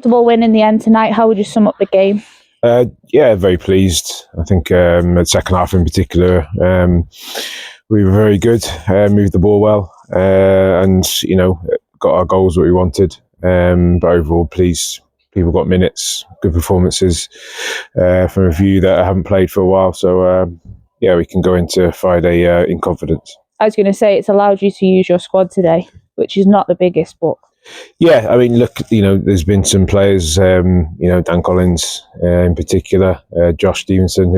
comfortable win in the end tonight. How would you sum up the game? Yeah, very pleased. I think the second half in particular, we were very good, moved the ball well, and got our goals what we wanted. But overall, pleased. People got minutes, good performances from a few that I haven't played for a while. So yeah, we can go into Friday in confidence. I was going to say it's allowed you to use your squad today, which is not the biggest, but yeah, I mean, look, there's been some players, Dan Collins in particular, Josh Stevenson,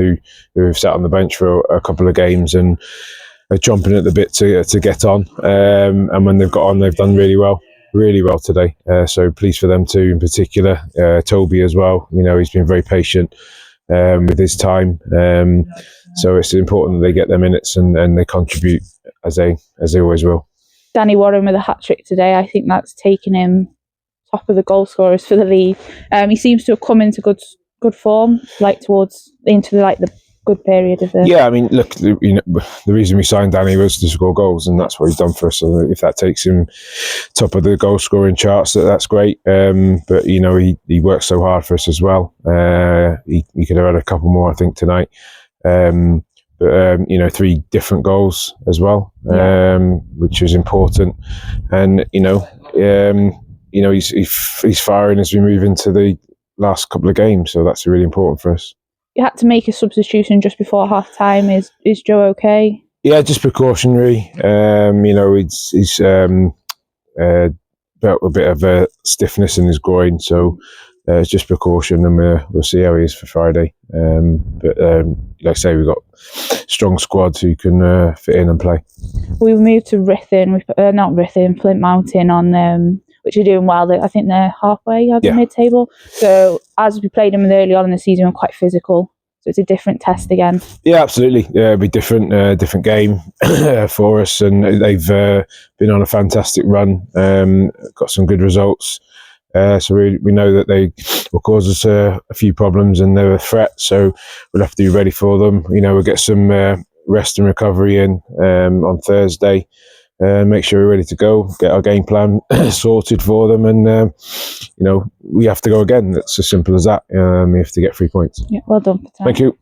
who have sat on the bench for a couple of games and are chomping at the bit to get on. And when they've got on, they've done really well today. So pleased for them too, in particular. Toby as well. He's been very patient with his time. So it's important that they get their minutes and they contribute as they always will. Danny Warren with a hat-trick today. I think that's taken him top of the goal scorers for the league. He seems to have come into good form, into the good period of the... Yeah, I mean, look, the reason we signed Danny was to score goals, and that's what he's done for us. So if that takes him top of the goal scoring charts, that's great. But he works so hard for us as well. He could have had a couple more, I think, tonight. But 3 different goals as well, which is important. And he's firing as we move into the last couple of games, so that's really important for us. You had to make a substitution just before half time. Is Joe okay? Yeah, just precautionary. He's felt a bit of a stiffness in his groin, so it's just precaution, and we'll see how he is for Friday. But like I say, we've got strong squads who can fit in and play. We moved to Flint Mountain on which are doing well. I think they're halfway at the mid-table. So as we played them early on in the season, we're quite physical. So it's a different test again. Yeah, absolutely. Yeah, it'll be different game for us, and they've been on a fantastic run. Got some good results. So we know that they will cause us a few problems, and they're a threat. So we'll have to be ready for them. We'll get some rest and recovery in on Thursday. Make sure we're ready to go. Get our game plan sorted for them, and we have to go again. It's as simple as that. We have to get 3 points. Yeah, well done for tonight. Thank you.